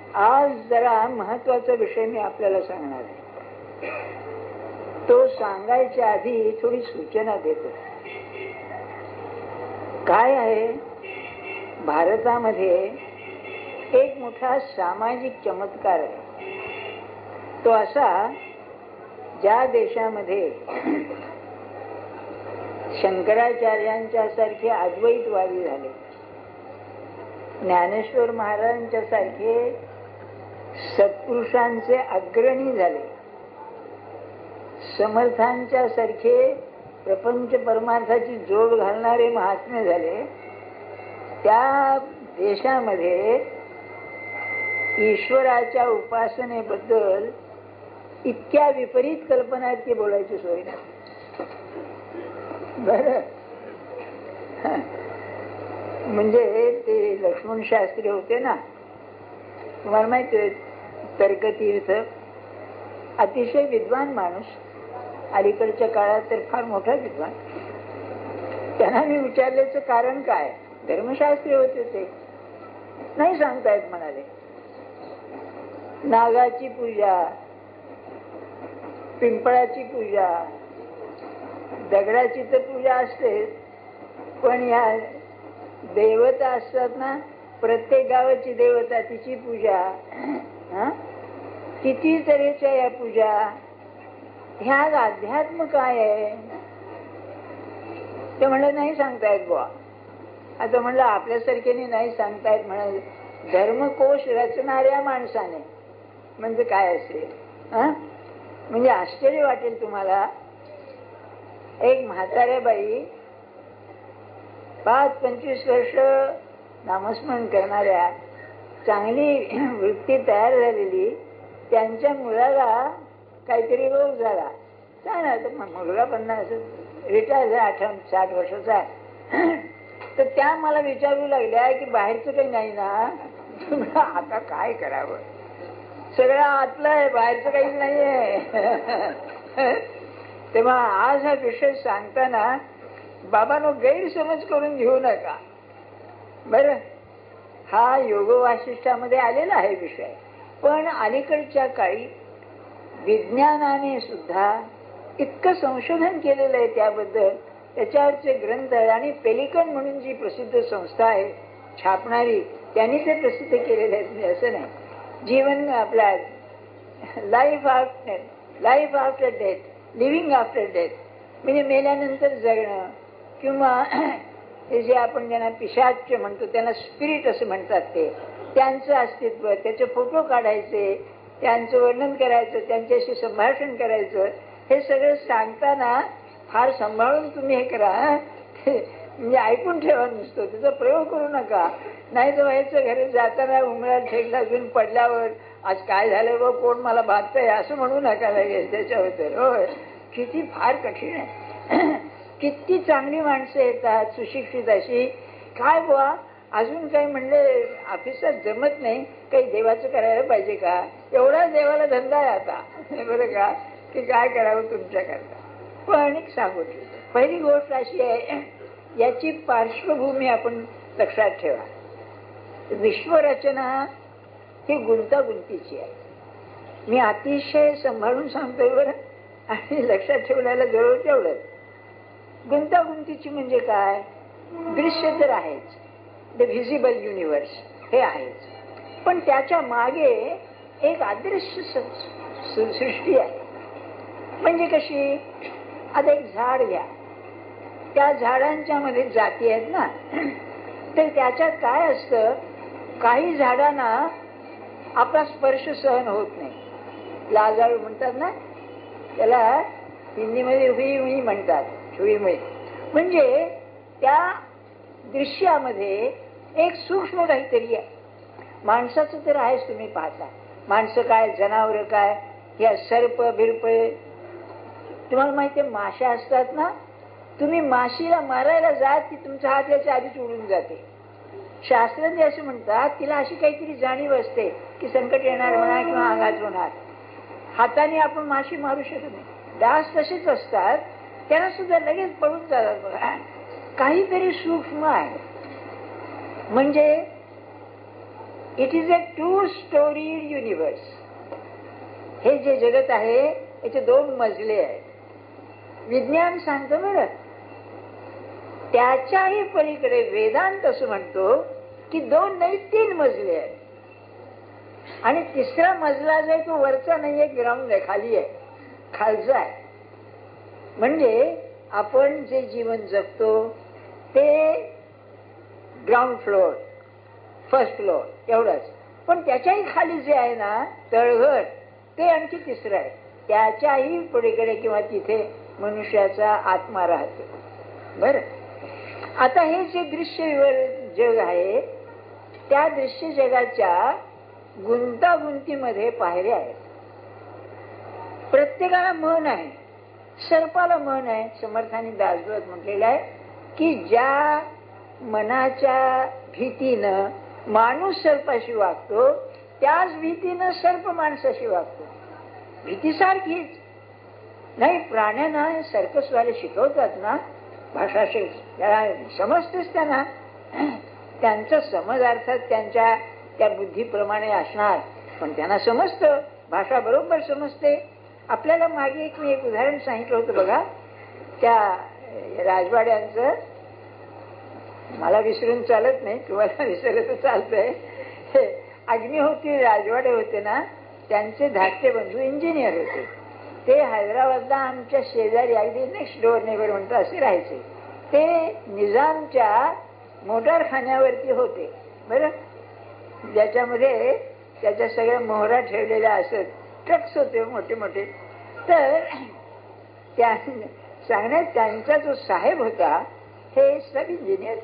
आज जरा महत्वाचा विषय मी आपल्याला सांगणार आहे. तो सांगायच्या आधी थोडी सूचना देतो. काय आहे, भारतामध्ये एक मोठा सामाजिक चमत्कार आहे. तो असा, ज्या देशामध्ये शंकराचार्यांच्या सारखे अद्वैतवादी झाले, ज्ञानेश्वर महाराजांच्या सारखे सत्पुरुषांचे अग्रणी झाले, समर्थांच्या सारखे प्रपंच परमार्थाची जोड घालणारे महात्मे झाले, त्या देशामध्ये ईश्वराच्या उपासनेबद्दल इतक्या विपरीत कल्पना आहेत की बोलायची सोय नाही. बरं, म्हणजे ते लक्ष्मण शास्त्री होते ना, तुम्हाला माहिती आहे, तर्कतीर्थ, अतिशय विद्वान माणूस, अलीकडच्या काळात तर फार मोठा विद्वान. त्यांना मी विचारल्याचं कारण काय, धर्मशास्त्री होते ते, नाही सांगतायत म्हणाले. नागाची पूजा, पिंपळाची पूजा, दगडाची तर पूजा असते, पण या देवता असतात ना, प्रत्येक गावाची देवता, तिची पूजा, किती तऱ्हेच्या या पूजा, ह्या अध्यात्म काय आहे ते म्हणलं नाही सांगतायत बुवा. आता म्हणलं आपल्यासारख्याने नाही सांगतायत म्हणाले. धर्मकोश रचणाऱ्या माणसाने म्हणजे काय असेल, म्हणजे आश्चर्य वाटेल तुम्हाला. एक म्हाताऱ्या बाई 5-25 वर्ष नामस्मरण करणाऱ्या, चांगली वृत्ती तयार झालेली, त्यांच्या मुलाला काहीतरी रोग झाला. काय ना, तर मुलगा 50 रिटायर झाला, 60 वर्षाचा आहे. तर त्या मला विचारू लागल्या की बाहेरचं काही नाही ना, आता काय करावं, सगळं आतलं आहे, बाहेरचं काहीच नाही आहे. तेव्हा आज हा विषय सांगताना बाबांनो गैरसमज करून घेऊ नका. बरं, हा योग वासिष्ठामध्ये आलेला आहे विषय, पण अलीकडच्या काळी विज्ञानाने सुद्धा इतकं संशोधन केलेलं आहे त्याबद्दल, त्याच्यावरचे ग्रंथ, आणि पेलिकन म्हणून जी प्रसिद्ध संस्था आहे छापणारी, त्यांनी ते प्रसिद्ध केलेले आहेत. असं नाही, जीवन आपल्या life after death, living after death, म्हणजे मेल्यानंतर जगणं, किंवा हे जे आपण ज्यांना पिशाच म्हणतो त्यांना स्पिरिट असं म्हणतात, ते त्यांचं अस्तित्व, त्याचे फोटो काढायचे, त्यांचं वर्णन करायचं, त्यांच्याशी संभाषण करायचं. हे सगळं सांगताना फार सांभाळून तुम्ही हे करा, म्हणजे ऐकून ठेवा, नुसतं त्याचा प्रयोग करू नका. नाही तर व्हायचं घरी जाताना उमळ्यात ठेक लागून पडल्यावर आज काय झालं व कोण मला बाधतंय असं म्हणू नका लगेच त्याच्याबद्दल. होय, किती फार कठीण आहे. किती चांगली माणसं येतात सुशिक्षित अशी, काय बुवा अजून काही म्हणले ऑफिसात जमत नाही, काही देवाचं करायला पाहिजे का, एवढा देवाला धंदा आहे आता, बरं का, की काय करावं तुमच्याकरता. पण एक सांगू, पहिली गोष्ट अशी आहे, याची पार्श्वभूमी आपण लक्षात ठेवा. विश्वरचना ही गुंतागुंतीची आहे. मी अतिशय सांभाळून सांगतोय बरं, आणि लक्षात ठेवण्याला जवळ तेवढंच. गुंतागुंतीची म्हणजे काय, दृश्य तर आहेच, द व्हिजिबल युनिव्हर्स हे आहेच, पण त्याच्या मागे एक अदृश्य सृष्टी आहे. म्हणजे कशी, आता एक झाड घ्या, त्या झाडांच्या मध्ये जाती आहेत ना, तर त्याच्यात काय असतं, काही झाडांना आपला स्पर्श सहन होत नाही, लाजाळू म्हणतात ना त्याला, हिंदीमध्ये हुई म्हणतात, हुई. म्हणजे त्या दृश्यामध्ये एक सूक्ष्म काहीतरी आहे. माणसाचं तर आहेच, तुम्ही पाहता माणसं काय, जनावर काय, या सर्प बिरप, तुम्हाला माहिती आहे माशा असतात ना, तुम्ही माशीला मारायला जात की तुमचा हात याच्या आधीच उडून जाते. शास्त्रज्ञ असं म्हणतात, तिला अशी काहीतरी जाणीव असते की संकट येणार म्हणा किंवा आघात होणार. हाताने आपण माशी मारू शकत नाही. डास तसेच असतात, त्यांना सुद्धा लगेच पळून जातात. बघा, काहीतरी सूक्ष्म आहे. म्हणजे it is a two storied universe. हे जे जगत आहे याचे 2 मजले आहेत. विज्ञान सांगतं बरं, त्याच्याही पलीकडे वेदांत असं म्हणतो की 2 नाही 3 मजले आहेत. आणि 3रा मजला जो आहे तो वरचा नाहीये, ग्राउंड आहे, खाली आहे, खालचा आहे. म्हणजे आपण जे जीवन जगतो ते ग्राउंड फ्लोअर, फर्स्ट फ्लोअर एवढंच. पण त्याच्याही खाली जे आहे ना तळघर, ते आणखी 3रं आहे. त्याच्याही पलीकडे किंवा तिथे मनुष्याचा आत्मा राहतो. बरं, आता हे जे दृश्य जग आहे त्या दृश्य जगाच्या गुंतागुंतीमध्ये पायऱ्या आहेत. प्रत्येकाला मन आहे. सर्पाला मन आहे. समर्थांनी दासबोध म्हटलेलं आहे की ज्या मनाच्या भीतीनं माणूस सर्पाशी वागतो त्याच भीतीनं सर्प माणसाशी वागतो. भीती सारखीच नाही. प्राण्यांना सर्कसवाले शिकवतात ना भाषा, समजतेच त्यांना. त्यांचा समज अर्थात त्यांच्या त्या बुद्धीप्रमाणे असणार, पण त्यांना समजतं, भाषा बरोबर समजते. आपल्याला मागे मी एक उदाहरण सांगितलं होतं बघा, त्या राजवाड्यांचं. मला विसरून चालत नाही, तुम्हाला विसरलं तर चालतंय. अग्निहोत्री राजवाडे होते ना, त्यांचे धाकटे बंधू इंजिनियर होते. ते हैदराबादला आमच्या शेजारी अगदी नेक्स्ट डोअर नेबर म्हणतात असे राहायचे. ते निजामच्या मोटारखान्यावरती होते. बरं, ज्याच्यामध्ये त्याच्या सगळ्या मोहरा ठेवलेल्या असत, ट्रक्स होते मोठे मोठे. तर त्या सांगण्यात त्यांचा जो साहेब होता हे सब इंजिनियर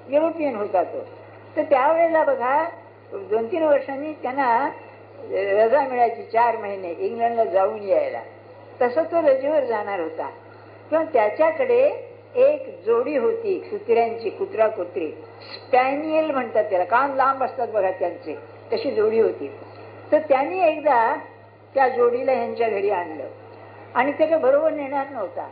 युरोपियन होता तो. तर त्यावेळेला बघा 2-3 वर्षांनी त्यांना रजा मिळायची 4 महिने इंग्लंडला जाऊन यायला. तसं तो रजेवर जाणार होता. किंवा त्याच्याकडे एक जोडी होती कुत्र्यांची, कुत्रा कुत्री, स्पॅनियल म्हणतात त्याला, कान लांब असतात बघा त्यांचे, तशी जोडी होती. तर त्यांनी एकदा त्या जोडीला ह्यांच्या घरी आणलं आणि त्याला बरोबर नेणार नव्हता.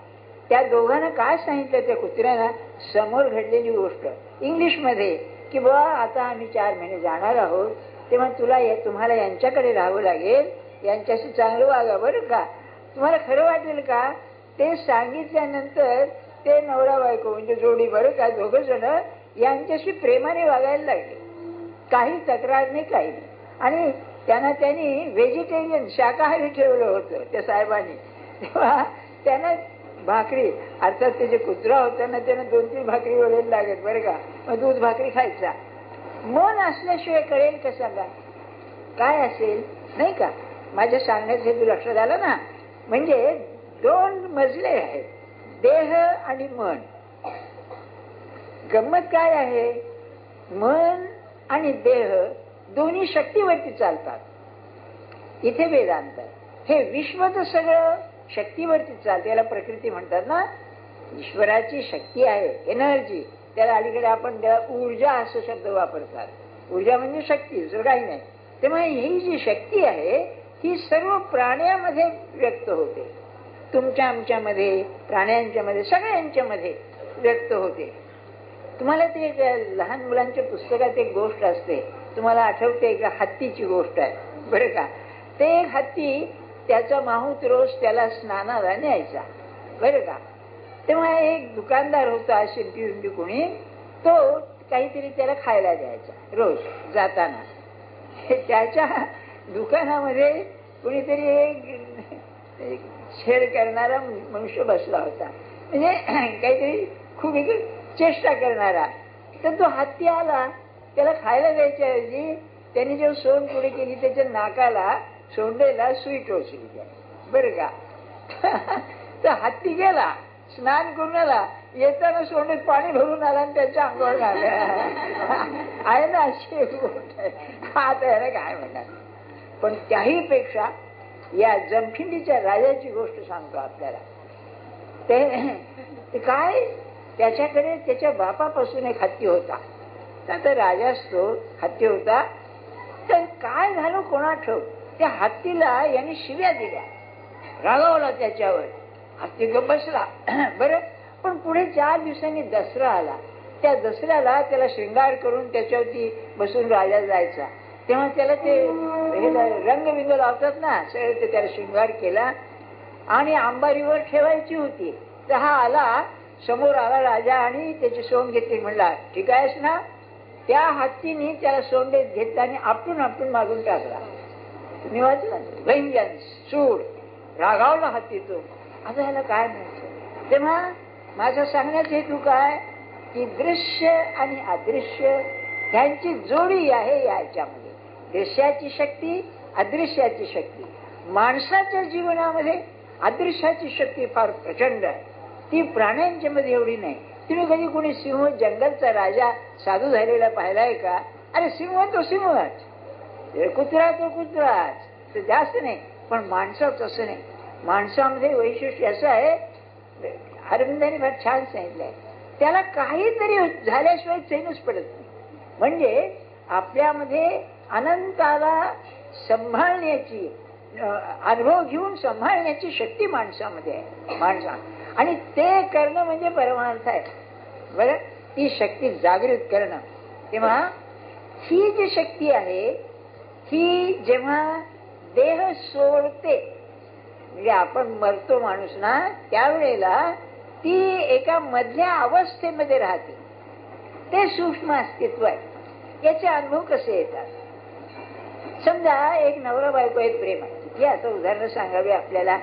त्या दोघांना काय सांगितलं त्या कुत्र्याला, समोर घडलेली गोष्ट इंग्लिशमध्ये की बा आता आम्ही 4 महिने जाणार आहोत, तेव्हा तुम्हाला यांच्याकडे राहावं लागेल, यांच्याशी चांगलं वागा बरं का, तुम्हाला खरं वाटेल का. ते सांगितल्यानंतर ते नवरा बायको म्हणजे जोडी बरं का, 2 जण यांच्याशी प्रेमाने वागायला लागले. काही तक्रार नाही, काही नाही. आणि त्यांनी व्हेजिटेरियन शाकाहारी ठेवलं होतं त्या साहेबांनी. तेव्हा त्यांना भाकरी, अर्थात ते जे कुत्रा होता ना त्यांना 2-3 भाकरी वळेल लागत बरं का, मग दूध भाकरी खायचा. मन असल्याशिवाय कळेल कसं काय असेल नाही का. माझ्या सांगण्याचं हेतू लक्षात आलं ना. म्हणजे 2 मजले आहेत, देह आणि मन. गंमत काय आहे, मन आणि देह दोन्ही शक्तीवरती चालतात. इथे वेदांत आहे. हे विश्व तर सगळं शक्तीवरती चालते, याला प्रकृती म्हणतात ना. ईश्वराची शक्ती आहे, एनर्जी, त्याला अलीकडे आपण ऊर्जा असं शब्द वापरतात. ऊर्जा म्हणजे शक्ती, दुसरं काही नाही. त्यामुळे ही जी शक्ती आहे ही सर्व प्राण्यामध्ये व्यक्त होते. तुमच्या आमच्यामध्ये, प्राण्यांच्या मध्ये, सगळ्यांच्या मध्ये व्यक्त होते. तुम्हाला ते लहान मुलांच्या पुस्तकात एक गोष्ट असते, तुम्हाला आठवते का, हत्तीची गोष्ट आहे बरं का. ते एक हत्ती, त्याचा माहूत रोज त्याला स्नानाला न्यायचा बरं का. तेव्हा एक दुकानदार होता, शिंपी कोणी, तो काहीतरी त्याला खायला द्यायचा रोज जाताना. त्याच्या दुकानामध्ये कुणीतरी एक छेड करणारा मनुष्य बसला होता, म्हणजे काहीतरी खूप चेष्टा करणारा. तर तो हत्ती आला, त्याला खायला द्यायच्या ऐवजी त्यांनी जेव्हा सोंड पुढे केली त्याच्या नाकाला सोंडेला सुई टोचली बरं का. तर हत्ती गेला, स्नान करून आला, येताना सोंडेत पाणी भरून आला आणि त्याच्या अंगावर घाललं. आहे ना अशी एक गोष्ट आहे. आता याला काय म्हणणार. पण त्याही पेक्षा या जमखिंडीच्या राजाची गोष्ट सांगतो आपल्याला. ते काय, त्याच्याकडे त्याच्या बापापासून एक हत्ती होता. आता राजा असतो, हत्ती होता. तर काय झालं कोणा ठाऊक, त्या हत्तीला यांनी शिव्या दिल्या, रागावला त्याच्यावर. हत्ती गप्प बसला बरं. पण पुढे 4 दिवसांनी दसरा आला. त्या दसऱ्याला त्याला शृंगार करून त्याच्यावरती बसून राजा जायचा. तेव्हा त्याला ते रंगबिंग लावतात ना, सगळं ते त्याला शृंगार केला आणि अंबारीवर ठेवायची होती. तर हा आला, समोर आला राजा आणि त्याची सोंड घेतली. म्हणला ठीक आहेस ना. त्या हत्तीने त्याला सोंडेत घेतला आणि आपटून आपटून मागून टाकला. तुम्ही वाचला, व्यंजन्स, सूड, रागावला हत्ती तो. आता ह्याला काय म्हणायचं? तेव्हा माझा सांगण्याचा हेतू काय की दृश्य आणि अदृश्य ह्यांची जोडी आहे याच्यामध्ये. दृश्याची शक्ती, अदृश्याची शक्ती. माणसाच्या जीवनामध्ये अदृश्याची शक्ती फार प्रचंड आहे, ती प्राण्यांच्या मध्ये एवढी नाही. तुम्ही कधी कोणी सिंह, जंगलचा राजा साधू झालेला पाहिलाय का? अरे सिंह तो सिंहच, कुत्रा तो कुत्राच, तर जास्त नाही. पण माणसाच असं नाही. माणसामध्ये वैशिष्ट्य असं आहे, अरविंदांनी फार छान सांगितलंय, त्याला काहीतरी झाल्याशिवाय चैनच पडत नाही. म्हणजे आपल्यामध्ये अनंताला सांभाळण्याची, अनुभव घेऊन सांभाळण्याची शक्ती माणसामध्ये आहे, माणसा. आणि ते करणं म्हणजे परमार्थ आहे. बरं, ती शक्ती जागृत करणं. तेव्हा ही जी शक्ती आहे ही जेव्हा देह सोडते, म्हणजे आपण मरतो माणूस ना, त्यावेळेला ती एका मधल्या अवस्थेमध्ये राहते. ते सूक्ष्म अस्तित्व आहे. याचे अनुभव कसे येतात? समजा एक नवरा बायको आहेत, प्रेम आहे, हे आता उदाहरण सांगावे आपल्याला.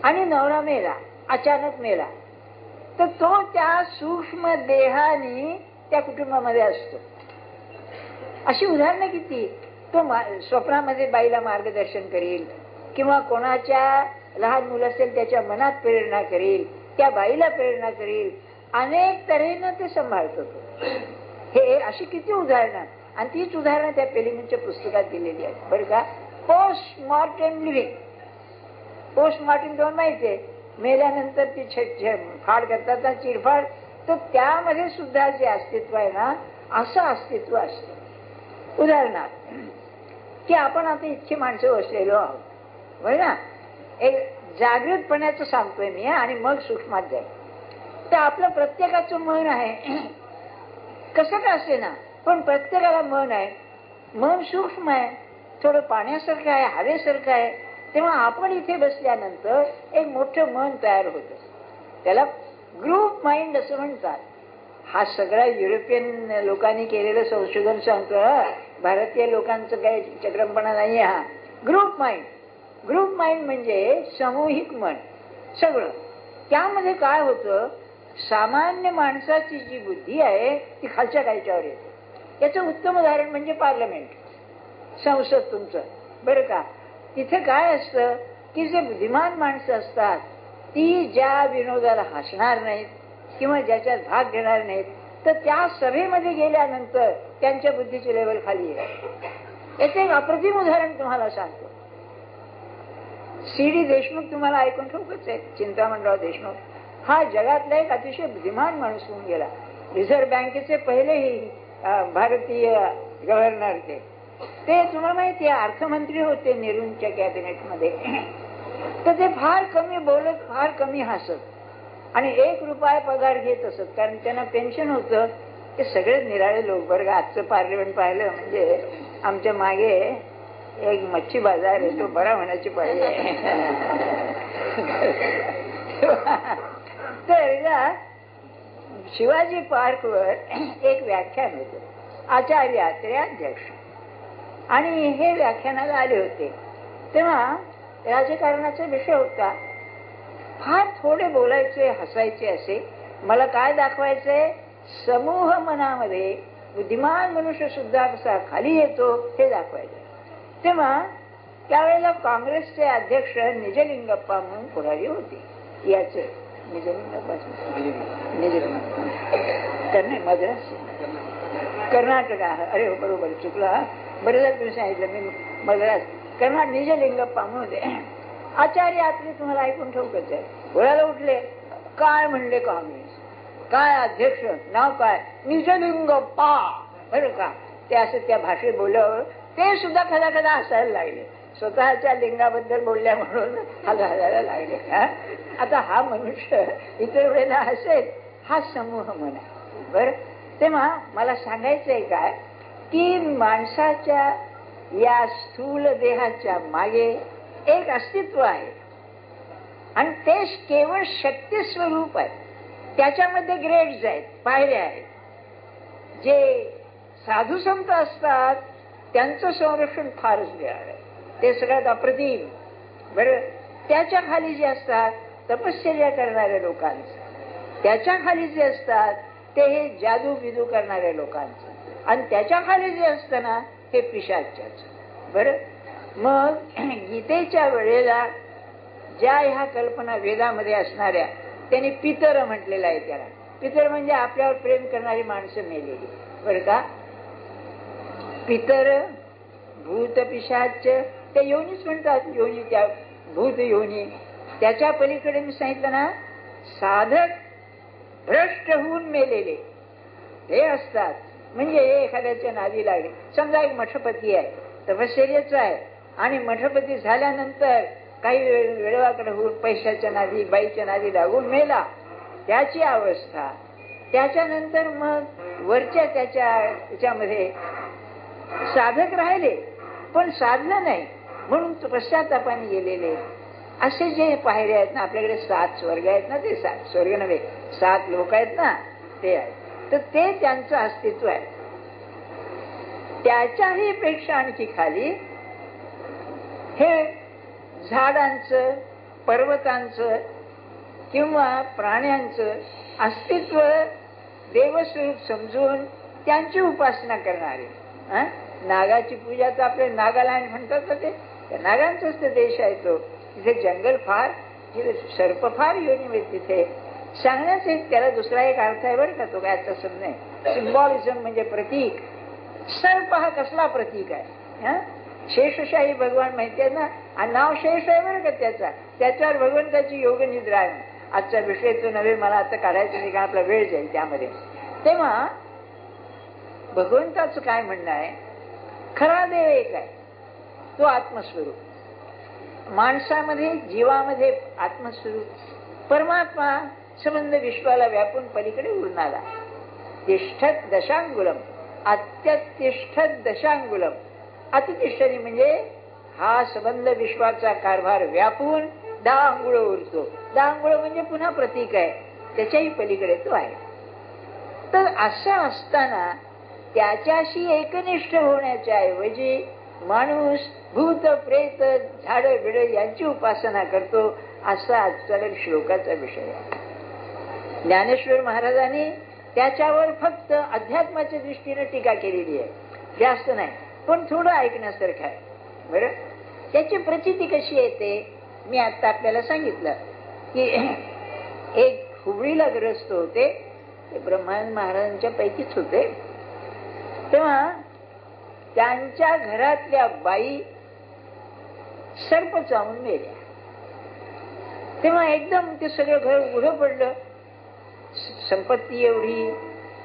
आणि नवरा मेला, अचानक मेला, तर तो त्या सूक्ष्म देहाने त्या कुटुंबामध्ये असतो. अशी उदाहरणं किती. तो स्वप्नामध्ये बाईला मार्गदर्शन करेल, किंवा कोणाच्या लहान मुलं असेल त्याच्या मनात प्रेरणा करेल, त्या बाईला प्रेरणा करेल, अनेक तऱ्हेनं ते सांभाळतो. हे अशी किती उदाहरणं. आणि तीच उदाहरणं त्या पेलिंगच्या पुस्तकात दिलेली आहेत बरं का. पोस्टमॉर्टम लिव्हिंग, पोस्टमॉर्टम दोन माहिती आहे, मेल्यानंतर ती फाड करतात ना, चिरफाड, तर त्यामध्ये सुद्धा जे अस्तित्व आहे ना, असं अस्तित्व असतं. उदाहरणार्थ की आपण आता इतकी माणसं बसलेलो आहोत, बरं ना, एक जागृतपणाचं सांगतोय मी आणि मग सूक्ष्मात जाईल. तर आपलं प्रत्येकाचं मन आहे, कसं का असे ना, पण प्रत्येकाला मन आहे. मन सूक्ष्म आहे, थोडं पाण्यासारखं आहे, हवेसारखं आहे. तेव्हा आपण इथे बसल्यानंतर एक मोठं मन तयार होतं, त्याला ग्रुप माइंड असं म्हणतात. हा सगळा युरोपियन लोकांनी केलेलं संशोधन सांगतो, भारतीय लोकांचं काही चक्रमपणा नाही. हा ग्रुप माइंड, ग्रुप माइंड म्हणजे सामूहिक मन सगळं. त्यामध्ये काय होतं, सामान्य माणसाची जी बुद्धी आहे ती खालच्या खालच्यावर येते. याचं उत्तम उदाहरण म्हणजे पार्लमेंट, संसद तुमचं, बरं का. तिथे काय असतं की जे बुद्धिमान माणसं असतात ती ज्या विनोदाला हसणार नाहीत किंवा ज्याच्यात भाग घेणार नाहीत, तर त्या सभेमध्ये गेल्यानंतर त्यांच्या बुद्धीची लेवल खाली येते. याचं एक अप्रतिम उदाहरण तुम्हाला सांगतो. सी डी देशमुख तुम्हाला ऐकून ठेवच आहे, चिंतामणराव देशमुख. हा जगातला एक अतिशय बुद्धिमान माणूस होऊन गेला. रिझर्व्ह बँकेचे पहिलेही भारतीय गव्हर्नर ते तुम्हाला माहिती आहे, अर्थमंत्री होते नेहरूंच्या कॅबिनेटमध्ये. तर ते फार कमी बोलत, फार कमी हसत आणि ₹1 पगार घेत असत, कारण त्यांना पेन्शन होतं. ते सगळे निराळे लोक बरं का. आजचं पार्लमेंट पाहिलं म्हणजे आमच्या मागे एक मच्छी बाजार आहे, तो बरा होण्याची पाहिजे. तर शिवाजी पार्कवर एक व्याख्यान होतं, आचार्य अत्रे अध्यक्ष, आणि हे व्याख्यानाला आले होते. तेव्हा राजकारणाचा विषय होता. फार थोडे बोलायचे, हसायचे असे. मला काय दाखवायचंय, समूह मनामध्ये बुद्धिमान मनुष्य सुद्धा कसा खाली येतो हे दाखवायचं. तेव्हा त्यावेळेला काँग्रेसचे अध्यक्ष निजलिंगप्पा म्हणून पुढारी होते. याचे निजलिंगप्पा मद्रास कर्नाटक, अरे बरोबर चुकला, बरं झालं तुम्ही सांगितलं, मी मद्रास कर्नाटक. निजलिंगप्पा म्हणून आचार्य अत्रे तुम्हाला ऐकून ठेवकच आहे. बोलायला उठले, काय म्हणले काँग्रेस, काय अध्यक्ष, नाव काय, निजलिंगप्पा, बरं का. ते असं त्या भाषेत बोलल्यावर ते सुद्धा कदा कदा हसायला लागले, स्वतःच्या लिंगाबद्दल बोलल्या म्हणून हसायला लागले. आता हा मनुष्य इतर वेळेला हसेल, हा समूह मन आहे. बरं, तेव्हा मला सांगायचंय काय की माणसाच्या या स्थूल देहाच्या मागे एक अस्तित्व आहे आणि ते केवळ शक्ती स्वरूप आहे. त्याच्यामध्ये ग्रेड्स आहेत, पायऱ्या आहेत. जे साधू संत असतात त्यांचं संरक्षण फारच वेळ आहे, ते सगळ्यात अप्रतिम. बरं, त्याच्या खाली जे असतात तपश्चर्या करणाऱ्या लोकांचं, त्याच्या खाली जे असतात ते हे जादू बिदू करणाऱ्या लोकांचं, आणि त्याच्या खाली जे असतं ना हे पिशाच्याच. बरं, मग गीतेच्या वेळेला ज्या ह्या कल्पना वेदामध्ये असणाऱ्या त्यांनी पितर म्हटलेलं आहे. त्याला पितर म्हणजे आपल्यावर प्रेम करणारी माणसं मेलेली. बरं का, पितर भूत पिशाच ते योनीच म्हणतात. योनी त्या भूत योनी. त्याच्या पलीकडे मी सांगितलं ना, साधक भ्रष्ट होऊन मेलेले हे असतात. म्हणजे एखाद्याच्या नादी लागले. समजा एक मठपती आहे, तपश्चर्याचा आहे, आणि मठपती झाल्यानंतर काही वेळवाकडे होऊन पैशाच्या नादी बाईच्या नादी लागून मेला, त्याची अवस्था. त्याच्यानंतर मग वरच्या त्याच्यामध्ये साधक राहिले पण साधलं नाही म्हणून पश्चातापाने गेलेले, असे जे पायऱ्या आहेत ना, आपल्याकडे 7 स्वर्ग आहेत ना, ते 7 स्वर्ग नव्हे 7 लोक आहेत ना, ते आहेत. तर ते त्यांचं अस्तित्व आहे. त्याच्याही पेक्षा आणखी खाली हे झाडांचं, पर्वतांचं किंवा प्राण्यांचं अस्तित्व देवस्वरूप समजून त्यांची उपासना करणारे. नागाची पूजा तर आपले नागालँड म्हणतात ना, ते नागांचाच ते देश आहे. तो तिथे जंगल फार, तिथे सर्प फार योनी. तिथे सांगण्याचा त्याला दुसरा एक अर्थ आहे बरं का, तो काय तसं नाही. सिम्बॉलिझम म्हणजे प्रतीक. सर्प हा कसला प्रतीक आहे? शेषशाही भगवान माहिती आहे ना, आणि नाव शेष आहे बरं का त्याचा. त्याच्यावर भगवंताची योग निद्रा आहे. आजचा विषय तो नव्हे, मला आता काढायचं नाही का आपला वेळ जाईल त्यामध्ये. तेव्हा भगवंताचं काय म्हणणं आहे, खरा देव एक आहे, तो आत्मस्वरूप. माणसामध्ये जीवामध्ये आत्मस्वरूप परमात्मा संबंध विश्वाला व्यापून पलीकडे उरणारा. तिष्ठत दशांगुलम, अत्यतिष्ठत दशांगुलम. अतितिष्ठनी म्हणजे हा संबंध विश्वाचा कारभार व्यापून 10 अंगुळ उरतो. 10 अंगुळ म्हणजे पुन्हा प्रतीक आहे, त्याच्याही पलीकडे तो आहे. तर असं असताना त्याच्याशी एकनिष्ठ होण्याच्या ऐवजी माणूस भूत प्रेत झाड बिड यांची उपासना करतो, असा आजचा श्लोकाचा विषय आहे. ज्ञानेश्वर महाराजांनी त्याच्यावर फक्त अध्यात्माच्या दृष्टीने टीका केलेली आहे, जास्त नाही, पण थोडं ऐकण्यासारखं आहे. बरं, त्याची प्रचिती कशी येते मी आता आपल्याला सांगितलं की एक हुबळीला ग्रस्त होते, ते ब्रह्मानंद महाराजांच्या पैकीच होते. तेव्हा त्यांच्या घरातल्या बाई सर्प चावून मेल्या. तेव्हा एकदम ते सगळं घर उघडं पडलं. संपत्ती एवढी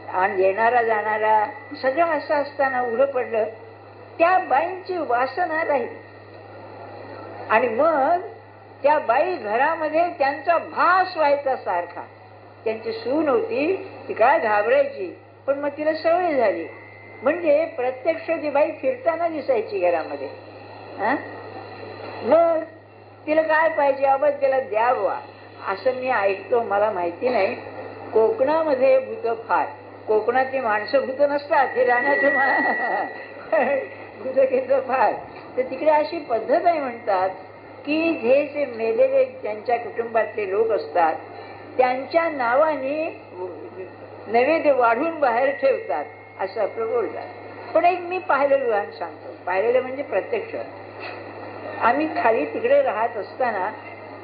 आणि येणारा जाणारा सगळं असं असताना उघडं पडलं. त्या बाईंची वासना राहिली आणि मग त्या बाई घरामध्ये त्यांचा भास व्हायचा सारखा. त्यांची सून होती, ती काय घाबरायची, पण मग तिला सवय झाली. म्हणजे प्रत्यक्ष ती बाई फिरताना दिसायची घरामध्ये. मग तिला काय पाहिजे, अबा तिला द्यावा असं मी ऐकतो, मला माहिती नाही. कोकणामध्ये भूत फार, कोकणातली माणसं भूत नसतात, हे राहण्याचं भूत फार. तर तिकडे अशी पद्धत आहे म्हणतात की जे मेलेले त्यांच्या कुटुंबातले लोक असतात त्यांच्या नावाने नैवेद्य वाढून बाहेर ठेवतात असं आपलं बोलतात. पण एक मी पाहिलेलं उदाहरण सांगतो. पाहिलेलं म्हणजे प्रत्यक्ष. आम्ही खाली तिकडे राहत असताना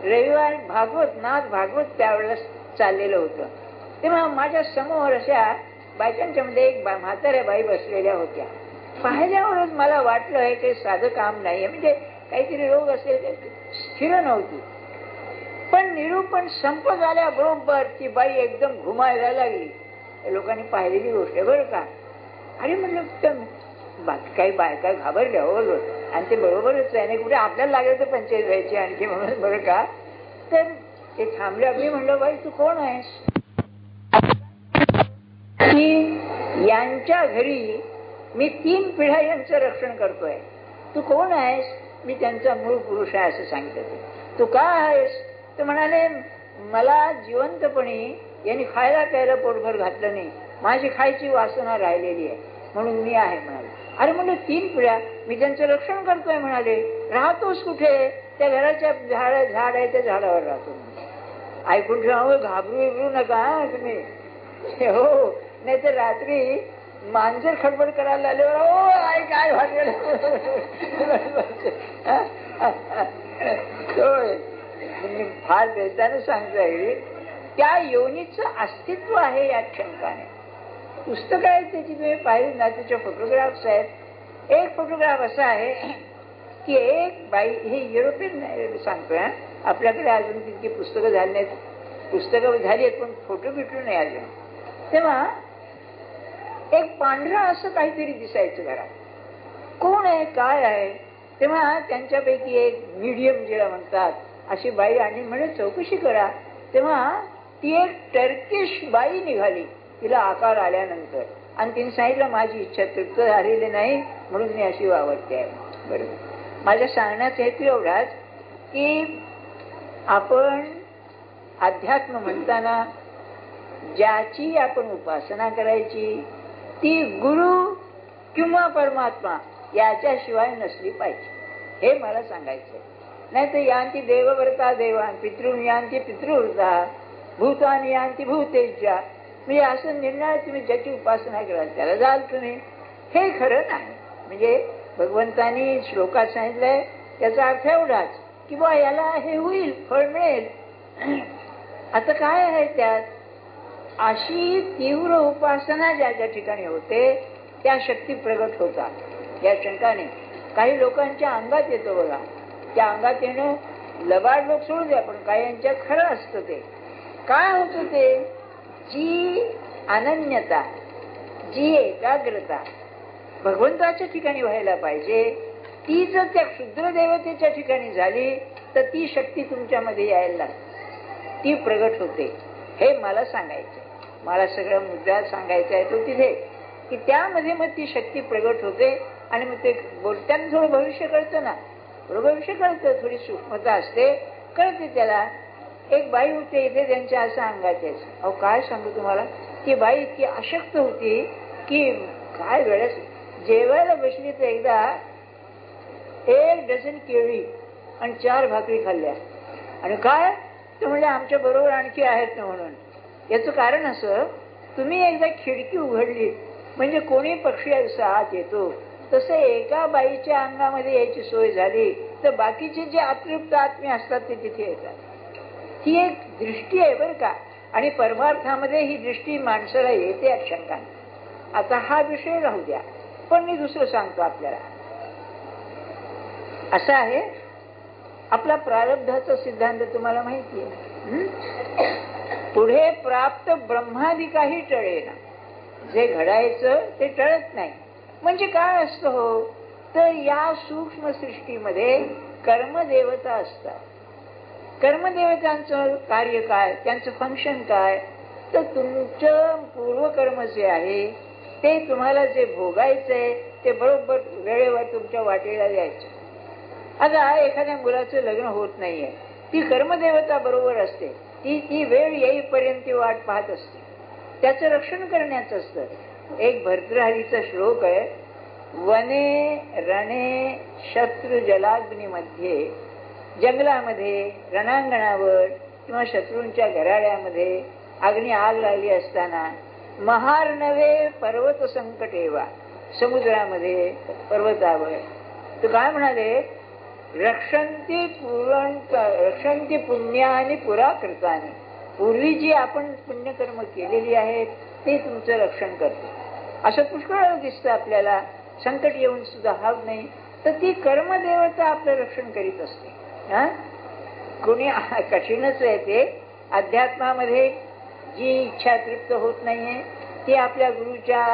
रविवार नाथ भागवत त्यावेळेला चाललेलं होतं. तेव्हा माझ्या समोर अशा बायकांच्या मध्ये एक म्हाताऱ्या बाई बसलेल्या होत्या. पाहिल्यावरच मला वाटलं हे काही साधं काम नाहीये, म्हणजे काहीतरी रोग असेल, स्थिर नव्हती. पण निरूपण संपत आल्याबरोबर ती बाई एकदम घुमायला लागली. लोकांनी पाहिलेली गोष्ट आहे बरं का. आणि म्हटलं बाकी काही बायका घाबरल्या हो, आणि ते बरोबरच आहे, कुठे आपल्याला लागलं तर पंचायत व्हायची आणखी म्हणून बरं का. तर ते थांबल्या. मी म्हणलं बाई तू कोण आहेस? की यांच्या घरी मी 3 पिढ्या यांचं रक्षण करतोय. तू कोण आहेस? मी त्यांचा मूळ पुरुष आहे असं सांगितलं. तू का आहेस? तर म्हणाले, मला जिवंतपणी यांनी खायला प्यायला पोटभर घातलं नाही, माझी खायची वासना राहिलेली आहे, म्हणून मी आहे म्हणाले. अरे म्हणजे 3 पिढ्या मी त्यांचं रक्षण करतोय म्हणाले. राहतोस कुठे? त्या घराच्या झाड आहे त्या झाडावर राहतो. ऐकून ठेवा, घाबरू नका तुम्ही. हो, नाही तर रात्री मांजर खडबड करायला आल्यावर ओ आई काय भांडण. फार बेताने सांगता येईल. त्या योनीचं अस्तित्व आहे या शंकाने. पुस्तक आहे त्याची तुम्ही पाहिली ना, त्याचे फोटोग्राफ्स आहेत. एक फोटोग्राफ असा आहे की एक बाई, हे युरोपियन सांगतोय, आपल्याकडे अजून तितकी पुस्तकं झाली नाहीत. पुस्तकं झाली आहेत पण फोटो भेटू नाही अजून. तेव्हा एक पांढरा असं काहीतरी दिसायचं घरात. कोण आहे काय आहे? तेव्हा त्यांच्यापैकी एक मीडियम जिला म्हणतात अशी बाई आणि म्हणे चौकशी करा. तेव्हा ती एक टर्किश बाई निघाली तिला आकार आल्यानंतर, आणि तिने सांगितलं माझी इच्छा तृप्त झालेली नाही म्हणून मी अशी वावरते आहे. बरोबर. माझ्या सांगण्याचा हेतू एवढाच की आपण अध्यात्म म्हणताना ज्याची आपण उपासना करायची ती गुरु किंवा परमात्मा याच्याशिवाय नसली पाहिजे, हे मला सांगायचंय. नाही तर यांती देवव्रता देवान, पितृ यांती पितृव्रता, भूतानी यांती भूतेज्या, म्हणजे असं निर्णय तुम्ही ज्याची उपासना कराल त्याला जाल तुम्ही. हे खरं नाही. म्हणजे भगवंतानी श्लोकात सांगितलंय त्याचा अर्थ एवढाच की बा याला हे होईल, फळ मिळेल. आता काय आहे त्यात? अशी तीव्र उपासना ज्या ज्या ठिकाणी होते त्या शक्ती प्रगट होतात. या शंकाने काही लोकांच्या अंगात येतो बघा. त्या अंगात येणं लबाड लोक सोडू द्या, पण काही यांच्यात खरं असतं. ते काय होतं? ते जी अनन्यता, जी एकाग्रता भगवंताच्या ठिकाणी व्हायला पाहिजे ती जर त्या क्षुद्र देवतेच्या ठिकाणी झाली तर ती शक्ती तुमच्यामध्ये यायला लागते, ती प्रगट होते. हे मला सांगायचं. मला सगळं मुद्दा सांगायचा आहे तो तिथे की त्यामध्ये मग ती शक्ती प्रगट होते. आणि मग ते बोलताना थोडं भविष्य कळतं ना, थोडं भविष्य कळतं, थोडी सूक्ष्मता असते, कळते त्याला. एक बाई होते इथे त्यांच्या असं अंगात यायचं. अहो काय सांगू तुम्हाला, ती बाई इतकी अशक्त होती की काय वेळेस जेवायला बसली तर एकदा 1 डझन केळी आणि 4 भाकरी खाल्ल्या. आणि काय तर म्हणजे आमच्या बरोबर आणखी आहेत ना म्हणून. याचं कारण असं, तुम्ही एकदा खिडकी उघडली म्हणजे कोणी पक्षी आत येतो, तसं एका बाईच्या अंगामध्ये यायची सोय झाली तर बाकीचे जे अतृप्त आत्मे असतात ते तिथे येतात. ही एक दृष्टी आहे बरं का. आणि परमार्थामध्ये ही दृष्टी माणसाला येते शंकाने. आता हा विषय राहू द्या, पण मी दुसरं सांगतो आपल्याला. असं आहे आपला प्रारब्धाचा सिद्धांत तुम्हाला माहिती आहे. पुढे प्राप्त ब्रह्मादि काही टळेना. जे घडायचं ते टळत नाही. म्हणजे काय असतं हो, तर या सूक्ष्म सृष्टीमध्ये कर्मदेवता असतात. कर्मदेवतांचं कार्य काय, त्यांचं फंक्शन काय, तर तुमचं पूर्वकर्म जे आहे ते तुम्हाला जे भोगायचंय ते बरोबर वेळेवर तुमच्या वाटेला द्यायचं. आता एखाद्या मुलाचं लग्न होत नाहीये, ती कर्मदेवता बरोबर असते. ती वेळ येईपर्यंत ती वाट पाहत असते, त्याचं रक्षण करण्याचं असतं. एक भर्तृहरीचा श्लोक आहे, वने रणे शत्रु जलाग्नीमध्ये, जंगलामध्ये रणांगणावर किंवा शत्रूंच्या घराड्यामध्ये अग्नी आग लागली असताना, महार्णवे पर्वत संकटेवा, समुद्रामध्ये पर्वतावर, तर काय म्हणाले, रक्षंती पुण्यानी पुरा कृतानी, पूर्वी जी आपण पुण्यकर्म केलेली आहेत ते तुमचं रक्षण करते. असं पुष्कळ दिसतं आपल्याला. संकट येऊन सुद्धा हाव नाही तर ती कर्मदेवता आपलं रक्षण करीत असते. कोणी कठीणच आहे ते. अध्यात्मामध्ये जी इच्छा तृप्त होत नाहीये ती आपल्या गुरुच्या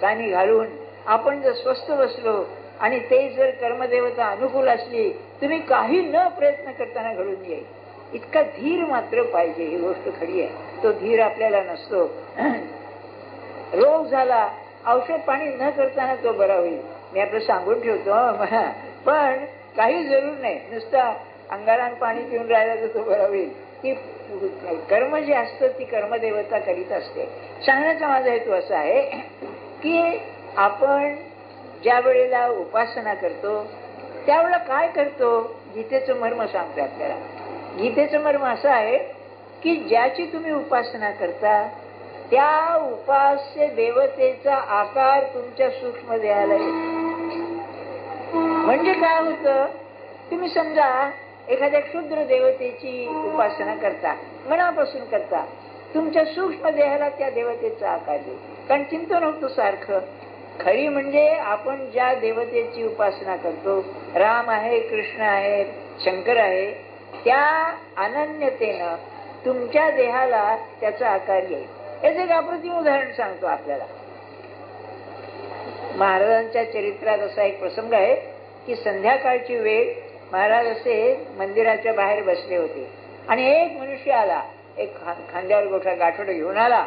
कानी घालून आपण जर स्वस्थ बसलो आणि ते जर कर्मदेवता अनुकूल असली, तुम्ही काही न प्रयत्न करताना घडून येईल. इतका धीर मात्र पाहिजे. ही गोष्ट खरी आहे. तो धीर आपल्याला नसतो. रोग झाला औषध पाणी न करताना तो बरा होईल. मी आपलं सांगून ठेवतो पण काही जरूर नाही, नुसता अंगारान पाणी पिऊन राहिला तर तो बरा होईल. ती कर्म जे असतं ती कर्मदेवता करीत असते. सांगण्याचा माझा हेतू असा आहे की आपण ज्या वेळेला उपासना करतो त्यावेळेला काय करतो, गीतेचं मर्म सांगतो आपल्याला. गीतेचं मर्म असं आहे की ज्याची तुम्ही उपासना करता त्या उपास्य देवतेचा आकार तुमच्या सूक्ष्म देहाला येतो. म्हणजे काय होतं, तुम्ही समजा एखाद्या क्षुद्र देवतेची उपासना करता, मनापासून करता, तुमच्या सूक्ष्म देहाला त्या देवतेचा आकार येईल. कारण चिंतन होतं सारखं. खरी म्हणजे आपण ज्या देवतेची उपासना करतो, राम आहे, कृष्ण आहे, शंकर आहे, त्या अनन्यतेनं तुमच्या देहाला त्याचा आकार येईल. याचं एक अप्रतिम उदाहरण सांगतो आपल्याला. महाराजांच्या चरित्रात असा एक प्रसंग आहे की संध्याकाळची वेळ, महाराज असे मंदिराच्या बाहेर बसले होते आणि एक मनुष्य आला, एक खांद्यावर गोठा गाठोडं घेऊन आला.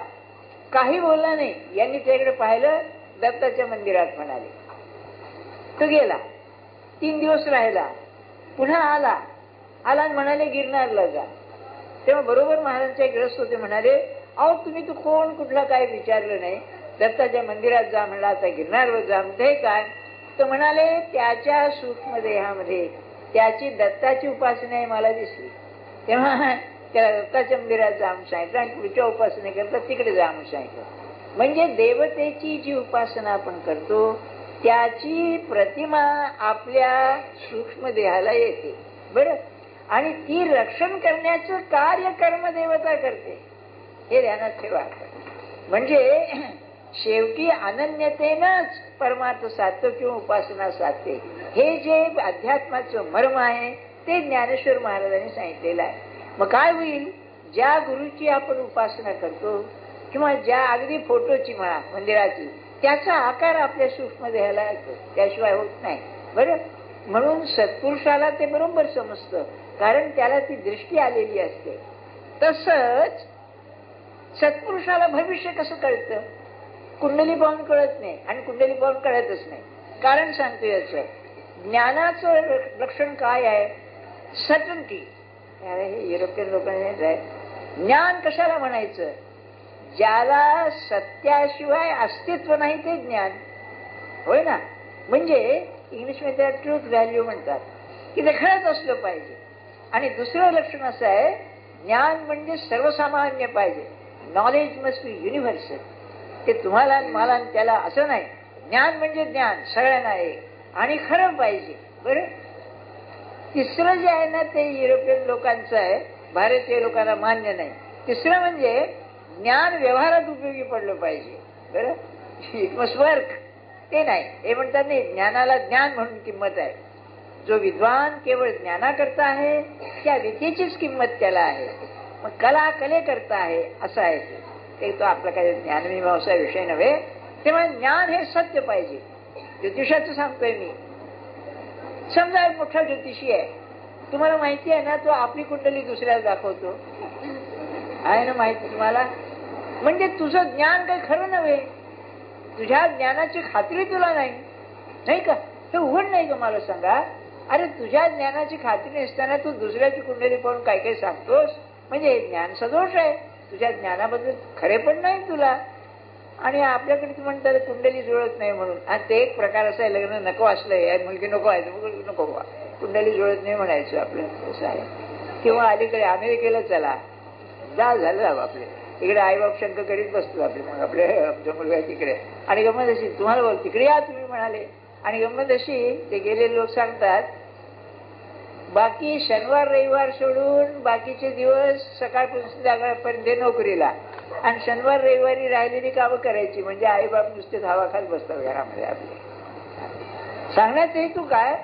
काही बोलला नाही. यांनी त्याकडे पाहिलं, दत्ताच्या मंदिरात म्हणाले. तो गेला. 3 दिवस राहिला, पुन्हा आला आणि म्हणाले गिरनारला जा. तेव्हा बरोबर महाराजांचे ग्रस्त होते, म्हणाले अहो तुम्ही तू कोण, कुठला काय विचारलं नाही, दत्ताच्या मंदिरात जा म्हणला, आता गिरनारवर जा. म्हणते काय? तर म्हणाले त्याच्या सूक्ष्म देहामध्ये त्याची दत्ताची उपासना आहे मला दिसली, तेव्हा त्याला दत्ताच्या मंदिरात जा म्हणून सांगितलं आणि पुढच्या उपासनेकरता तिकडे जा म्हणून सांगितलं. म्हणजे देवतेची जी उपासना आपण करतो त्याची प्रतिमा आपल्या सूक्ष्म देहाला येते, बरं, आणि ती रक्षण करण्याचं कार्य कर्मदेवता करते, हे ध्यानात ठेवा. म्हणजे शेवटी अनन्यतेनंच परमार्थ साधतो किंवा उपासना साधते. हे जे अध्यात्माचं मर्म आहे ते ज्ञानेश्वर महाराजांनी सांगितलेलं आहे. मग काय होईल, ज्या गुरुची आपण उपासना करतो किंवा ज्या अगदी फोटोची म्हणा मंदिराची, त्याचा आकार आपल्या सूक्ष्म देहाला येतो, त्याशिवाय होत नाही, बरं. म्हणून सत्पुरुषाला ते बरोबर समजतं, कारण त्याला ती दृष्टी आलेली असते. तसंच सत्पुरुषाला भविष्य कसं कळतं, कुंडली पाहून कळत नाही आणि कुंडली पाहून कळतच नाही. कारण सांगतो याचं, ज्ञानाचं लक्षण काय आहे, सर्टन्टी. हे युरोपियन लोकांनी ज्ञान कशाला म्हणायचं, ज्याला सत्याशिवाय अस्तित्व नाही ते ज्ञान, होय ना. म्हणजे इंग्लिशमध्ये त्याला ट्रूथ व्हॅल्यू म्हणतात, की ते खरंच असलं पाहिजे. आणि दुसरं लक्षण असं आहे, ज्ञान म्हणजे सर्वसामान्य पाहिजे, नॉलेज मस्ट बी युनिव्हर्सल. ते तुम्हाला मला त्याला असं नाही, ज्ञान म्हणजे ज्ञान सगळ्यांना आहे आणि खरं पाहिजे, बरं. तिसरं जे आहे ना ते युरोपियन लोकांचं आहे, भारतीय लोकांना मान्य नाही. तिसरं म्हणजे ज्ञान व्यवहारात उपयोगी पडलं पाहिजे, बरं, इट मस्ट वर्क. ते नाही, हे म्हणतात नाही, ज्ञानाला ज्ञान म्हणून किंमत आहे. जो विद्वान केवळ ज्ञानाकरता आहे त्या विद्येचीच किंमत त्याला आहे. मग कला कले करता आहे असं आहे ते. तो आपला काही ज्ञानमीमांसा विषय नव्हे. तेव्हा ज्ञान हे सत्य पाहिजे. ज्योतिषाचं सांगतोय मी. समजा एक मोठा ज्योतिषी आहे, तुम्हाला माहिती आहे ना, तो आपली कुंडली दुसऱ्याला दाखवतो, आहे ना माहिती तुम्हाला. म्हणजे तुझं ज्ञान काही खरं नव्हे, तुझ्या ज्ञानाची खात्री तुला नाही, नाही का. हे उघड नाही का मला सांगा. अरे तुझ्या ज्ञानाची खात्री नसताना तू दुसऱ्याची कुंडली पाहून काय काय सांगतोस, म्हणजे हे ज्ञान सदोष आहे, तुझ्या ज्ञानाबद्दल खरे पण नाही तुला. आणि आपल्याकडे तू म्हणतात कुंडली जुळत नाही म्हणून. आणि ते एक प्रकार असा आहे, लग्न नको असलं, मुलगी नको आहे, नको कुंडली जुळत नाही म्हणायचं आपलं, असं आहे. किंवा अलीकडे अमेरिकेला चला, जा झालं आपले इकडे आईबाप शंक करीत बसतो आपले, मग आपले आमचा मुलगा तिकडे. आणि गंमत अशी, तुम्हाला बोल तिकडे या तुम्ही म्हणाले. आणि गंमत अशी, ते गेलेले लोक सांगतात बाकी शनिवार रविवार सोडून बाकीचे दिवस सकाळपासून संध्याकाळपर्यंत नोकरीला, आणि शनिवार रविवारी राहिलेली कामं करायची. म्हणजे आईबाप नुसते धावा खात बसतात घरामध्ये आपले. सांगण्याचा हेतू काय,